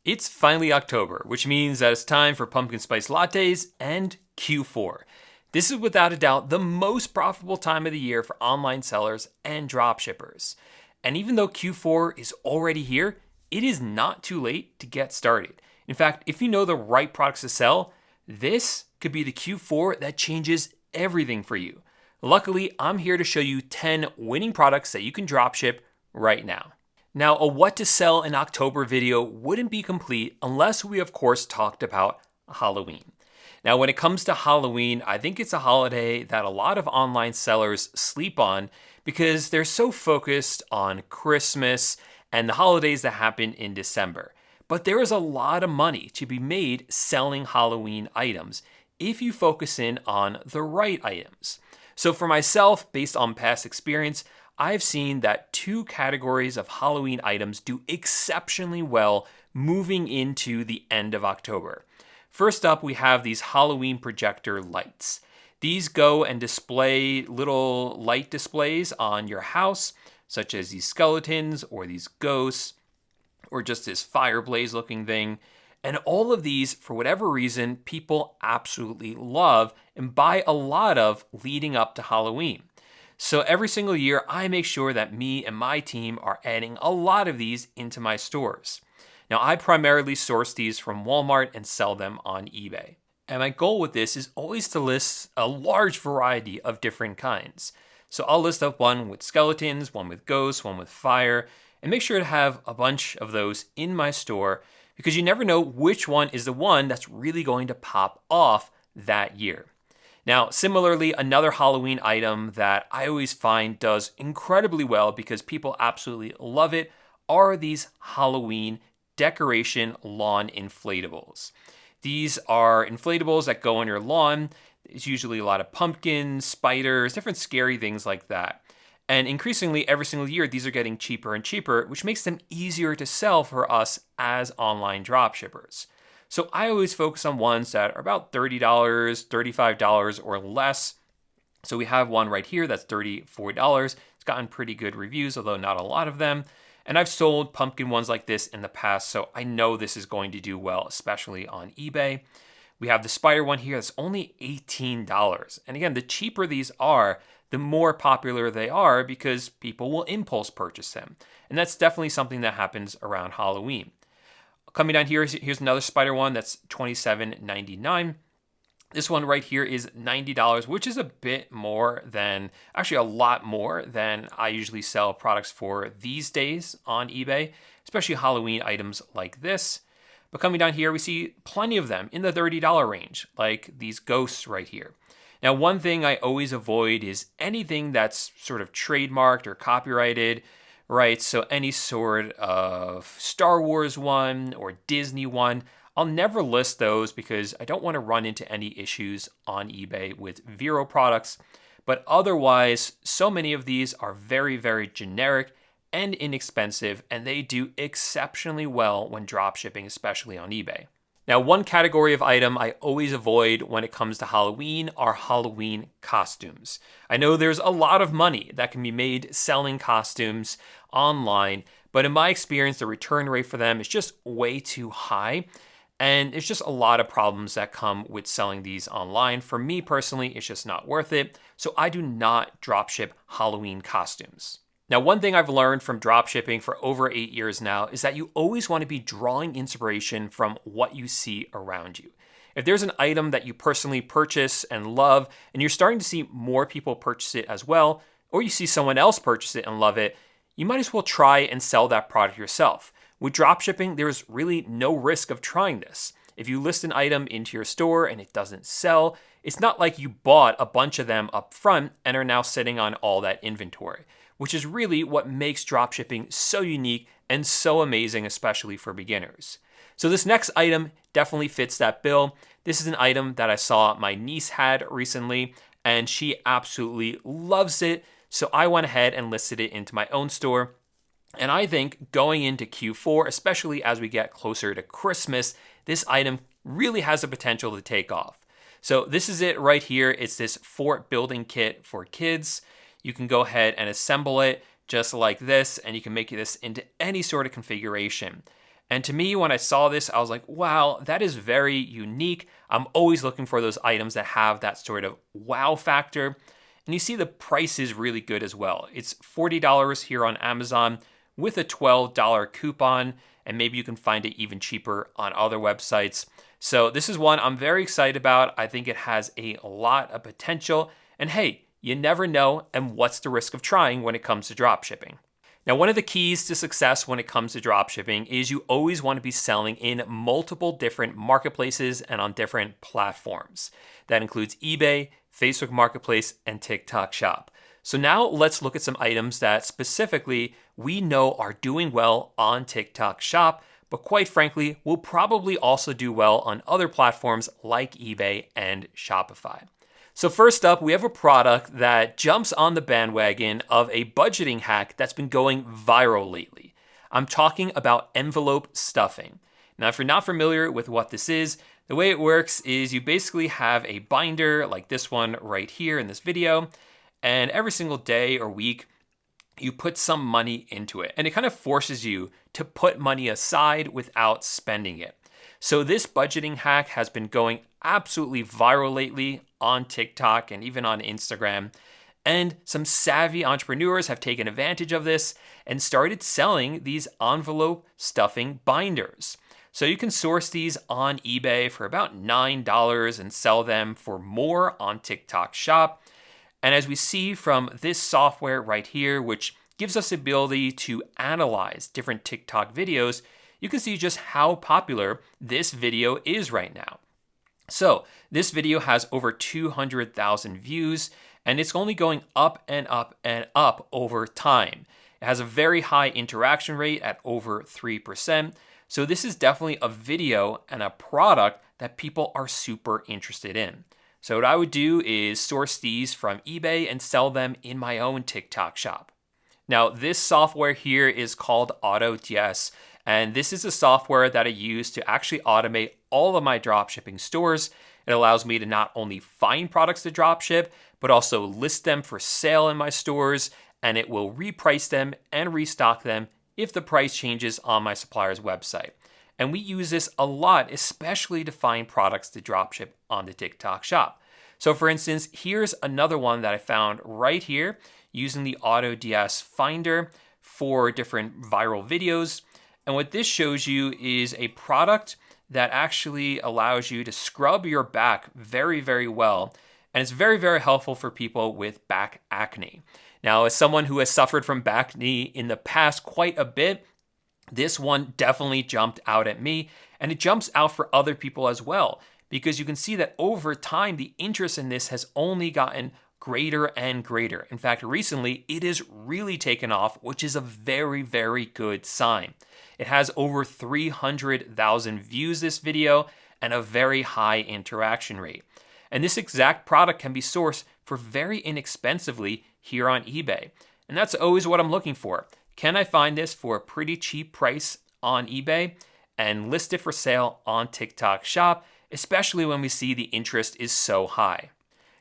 It's finally October, which means that it's time for pumpkin spice lattes and Q4. This is without a doubt the most profitable time of the year for online sellers and dropshippers. And even though Q4 is already here, it is not too late to get started. In fact, if you know the right products to sell, this could be the Q4 that changes everything for you. Luckily, I'm here to show you 10 winning products that you can dropship right now. Now, a what to sell in October video wouldn't be complete unless we, of course, talked about Halloween. Now, when it comes to Halloween, I think it's a holiday that a lot of online sellers sleep on because they're so focused on Christmas and the holidays that happen in December. But there is a lot of money to be made selling Halloween items if you focus in on the right items. So for myself, based on past experience, I've seen that two categories of Halloween items do exceptionally well moving into the end of October. First up, we have these Halloween projector lights. These go and display little light displays on your house, such as these skeletons or these ghosts, or just this fireblaze looking thing. And all of these, for whatever reason, people absolutely love and buy a lot of leading up to Halloween. So every single year, I make sure that me and my team are adding a lot of these into my stores. Now, I primarily source these from Walmart and sell them on eBay. And my goal with this is always to list a large variety of different kinds. So I'll list up one with skeletons, one with ghosts, one with fire, and make sure to have a bunch of those in my store because you never know which one is the one that's really going to pop off that year. Now, similarly, another Halloween item that I always find does incredibly well because people absolutely love it are these Halloween decoration lawn inflatables. These are inflatables that go on your lawn. It's usually a lot of pumpkins, spiders, different scary things like that. And increasingly, every single year, these are getting cheaper and cheaper, which makes them easier to sell for us as online dropshippers. So I always focus on ones that are about $30, $35 or less. So we have one right here that's $34. It's gotten pretty good reviews, although not a lot of them. And I've sold pumpkin ones like this in the past, so I know this is going to do well, especially on eBay. We have the spider one here that's only $18. And again, the cheaper these are, the more popular they are because people will impulse purchase them. And that's definitely something that happens around Halloween. Coming down here, here's another spider one that's $27.99. This one right here is $90, which is a bit more than, actually a lot more than I usually sell products for these days on eBay, especially Halloween items like this. But coming down here, we see plenty of them in the $30 range, like these ghosts right here. Now, one thing I always avoid is anything that's sort of trademarked or copyrighted, right? So any sort of Star Wars one or Disney one, I'll never list those because I don't want to run into any issues on eBay with Vero products. But otherwise, so many of these are very, very generic and inexpensive, and they do exceptionally well when dropshipping, especially on eBay. Now, one category of item I always avoid when it comes to Halloween are Halloween costumes. I know there's a lot of money that can be made selling costumes online, but in my experience, the return rate for them is just way too high. And it's just a lot of problems that come with selling these online. For me personally, it's just not worth it. So I do not dropship Halloween costumes. Now, one thing I've learned from dropshipping for over 8 years now is that you always want to be drawing inspiration from what you see around you. If there's an item that you personally purchase and love, and you're starting to see more people purchase it as well, or you see someone else purchase it and love it, you might as well try and sell that product yourself. With dropshipping, there's really no risk of trying this. If you list an item into your store and it doesn't sell, it's not like you bought a bunch of them up front and are now sitting on all that inventory, which is really what makes dropshipping so unique and so amazing, especially for beginners. So this next item definitely fits that bill. This is an item that I saw my niece had recently, and she absolutely loves it. So I went ahead and listed it into my own store. And I think going into Q4, especially as we get closer to Christmas, this item really has the potential to take off. So this is it right here. It's this fort building kit for kids. You can go ahead and assemble it just like this, and you can make this into any sort of configuration. And to me, when I saw this, I was like, wow, that is very unique. I'm always looking for those items that have that sort of wow factor. And you see the price is really good as well. It's $40 here on Amazon with a $12 coupon, and maybe you can find it even cheaper on other websites. So this is one I'm very excited about. I think it has a lot of potential. And hey, you never know, and what's the risk of trying when it comes to dropshipping? Now, one of the keys to success when it comes to dropshipping is you always want to be selling in multiple different marketplaces and on different platforms. That includes eBay, Facebook Marketplace, and TikTok Shop. So now let's look at some items that specifically we know are doing well on TikTok Shop, but quite frankly, will probably also do well on other platforms like eBay and Shopify. So first up, we have a product that jumps on the bandwagon of a budgeting hack that's been going viral lately. I'm talking about envelope stuffing. Now, if you're not familiar with what this is, the way it works is you basically have a binder like this one right here in this video, and every single day or week, you put some money into it. And it kind of forces you to put money aside without spending it. So this budgeting hack has been going absolutely viral lately on TikTok and even on Instagram. And some savvy entrepreneurs have taken advantage of this and started selling these envelope stuffing binders. So you can source these on eBay for about $9 and sell them for more on TikTok Shop. And as we see from this software right here, which gives us the ability to analyze different TikTok videos, you can see just how popular this video is right now. So this video has over 200,000 views, and it's only going up and up and up over time. It has a very high interaction rate at over 3%. So this is definitely a video and a product that people are super interested in. So what I would do is source these from eBay and sell them in my own TikTok shop. Now, this software here is called AutoDS, and this is a software that I use to actually automate all of my dropshipping stores. It allows me to not only find products to dropship, but also list them for sale in my stores, and it will reprice them and restock them if the price changes on my supplier's website. And we use this a lot, especially to find products to dropship on the TikTok shop. So for instance, here's another one that I found right here using the AutoDS Finder for different viral videos. And what this shows you is a product that actually allows you to scrub your back very, very well. And it's very, very helpful for people with back acne. Now, as someone who has suffered from back acne in the past quite a bit, this one definitely jumped out at me, and it jumps out for other people as well, because you can see that over time, the interest in this has only gotten greater and greater. In fact, recently, it has really taken off, which is a very, very good sign. It has over 300,000 views, this video, and a very high interaction rate. And this exact product can be sourced for very inexpensively here on eBay. And that's always what I'm looking for. Can I find this for a pretty cheap price on eBay and list it for sale on TikTok Shop, especially when we see the interest is so high?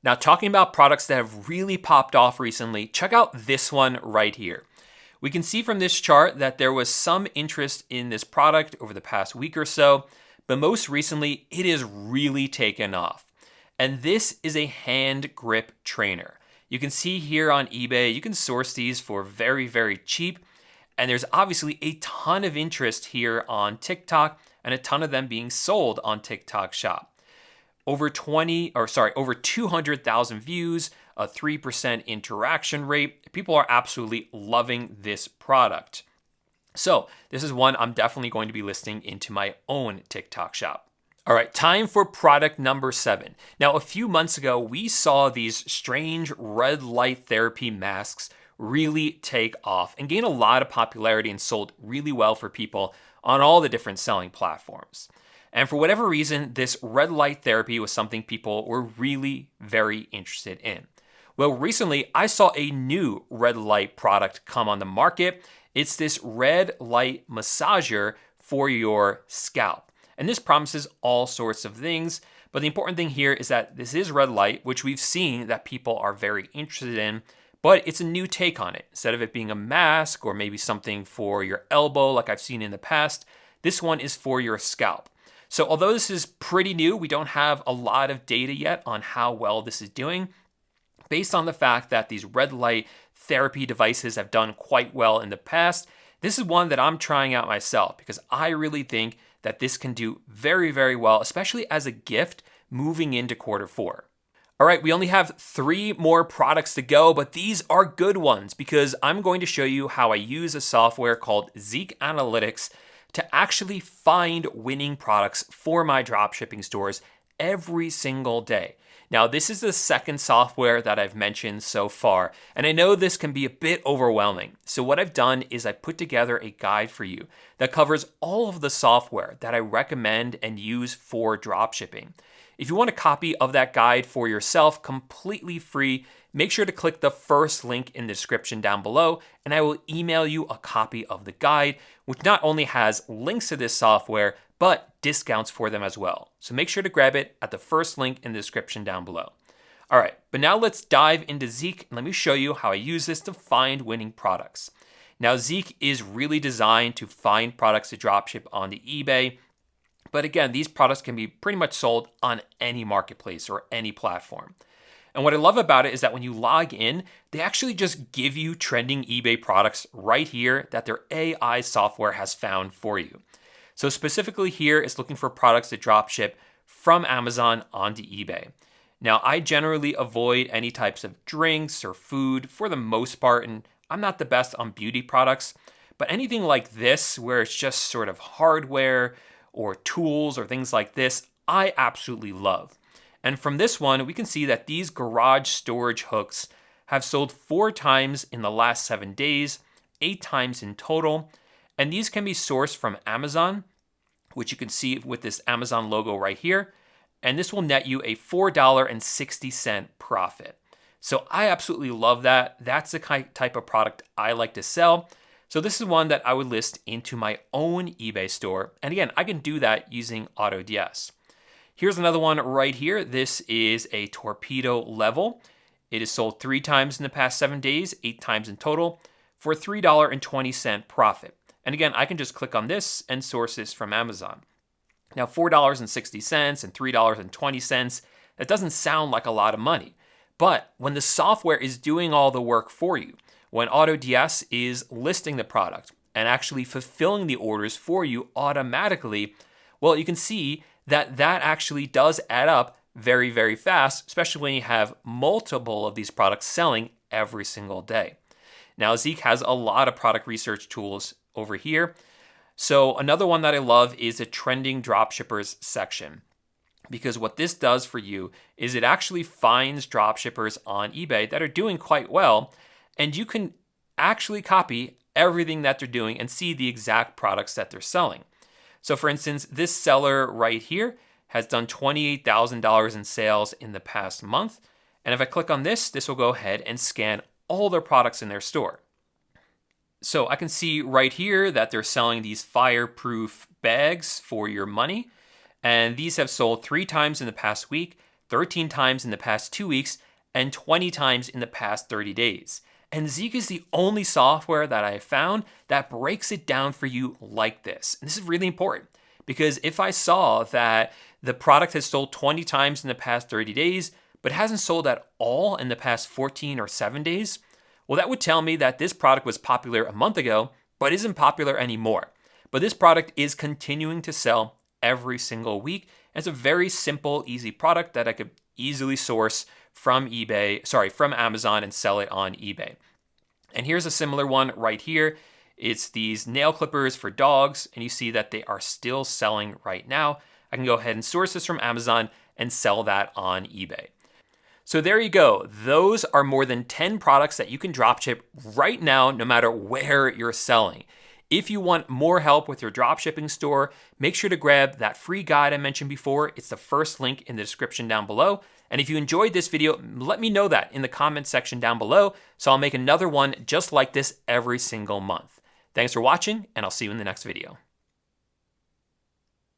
Now, talking about products that have really popped off recently, check out this one right here. We can see from this chart that there was some interest in this product over the past week or so, but most recently, it has really taken off. And this is a hand grip trainer. You can see here on eBay, you can source these for very, very cheap. And there's obviously a ton of interest here on TikTok and a ton of them being sold on TikTok Shop. Over 200,000 views, a 3% interaction rate. People are absolutely loving this product. So this is one I'm definitely going to be listing into my own TikTok shop. All right, time for product number 7. Now, a few months ago, we saw these strange red light therapy masks really take off and gain a lot of popularity and sold really well for people on all the different selling platforms. And for whatever reason, this red light therapy was something people were really very interested in. Well, recently, I saw a new red light product come on the market. It's this red light massager for your scalp. And this promises all sorts of things. But the important thing here is that this is red light, which we've seen that people are very interested in, but it's a new take on it. Instead of it being a mask or maybe something for your elbow like I've seen in the past, This one is for your scalp. So although this is pretty new, we don't have a lot of data yet on how well this is doing. Based on the fact that these red light therapy devices have done quite well in the past, this is one that I'm trying out myself because I really think that this can do very, very well, especially as a gift moving into Q4. All right, we only have 3 more products to go, but these are good ones because I'm going to show you how I use a software called Zeek Analytics to actually find winning products for my dropshipping stores every single day. Now, this is the second software that I've mentioned so far, and I know this can be a bit overwhelming. So what I've done is I put together a guide for you that covers all of the software that I recommend and use for dropshipping. If you want a copy of that guide for yourself, completely free, make sure to click the first link in the description down below, and I will email you a copy of the guide, which not only has links to this software, but discounts for them as well. So make sure to grab it at the first link in the description down below. All right, but now let's dive into Zeek and let me show you how I use this to find winning products. Now, Zeek is really designed to find products to dropship on the eBay. But again, these products can be pretty much sold on any marketplace or any platform. And what I love about it is that when you log in, they actually just give you trending eBay products right here that their AI software has found for you. So specifically here, it's looking for products that dropship from Amazon onto eBay. Now, I generally avoid any types of drinks or food for the most part, and I'm not the best on beauty products, but anything like this, where it's just sort of hardware or tools or things like this, I absolutely love. And from this one, we can see that these garage storage hooks have sold 4 times in the last 7 days, 8 times in total. And these can be sourced from Amazon, which you can see with this Amazon logo right here. And this will net you a $4.60 profit. So I absolutely love that. That's the type of product I like to sell. So this is one that I would list into my own eBay store. And again, I can do that using AutoDS. Here's another one right here. This is a torpedo level. It is sold 3 times in the past 7 days, 8 times in total, for a $3.20 profit. And again, I can just click on this and source this from Amazon. Now, $4.60 and $3.20, that doesn't sound like a lot of money. But when the software is doing all the work for you, when AutoDS is listing the product and actually fulfilling the orders for you automatically, well, you can see that that actually does add up very, very fast, especially when you have multiple of these products selling every single day. Now, Zeek has a lot of product research tools over here. So another one that I love is a trending dropshippers section, because what this does for you is it actually finds dropshippers on eBay that are doing quite well, and you can actually copy everything that they're doing and see the exact products that they're selling. So for instance, this seller right here has done $28,000 in sales in the past month. And if I click on this, this will go ahead and scan all their products in their store. So I can see right here that they're selling these fireproof bags for your money. And these have sold 3 times in the past week, 13 times in the past 2 weeks, and 20 times in the past 30 days. And Zeek is the only software that I have found that breaks it down for you like this. And this is really important because if I saw that the product has sold 20 times in the past 30 days, but hasn't sold at all in the past 14 or 7 days, well, that would tell me that this product was popular a month ago, but isn't popular anymore. But this product is continuing to sell every single week. And it's a very simple, easy product that I could easily source from Amazon and sell it on eBay. And here's a similar one right here. It's these nail clippers for dogs, and you see that they are still selling right now. I can go ahead and source this from Amazon and sell that on eBay. So there you go. Those are more than 10 products that you can dropship right now, no matter where you're selling. If you want more help with your dropshipping store, make sure to grab that free guide I mentioned before. It's the first link in the description down below. And if you enjoyed this video, let me know that in the comments section down below, so I'll make another one just like this every single month. Thanks for watching, and I'll see you in the next video.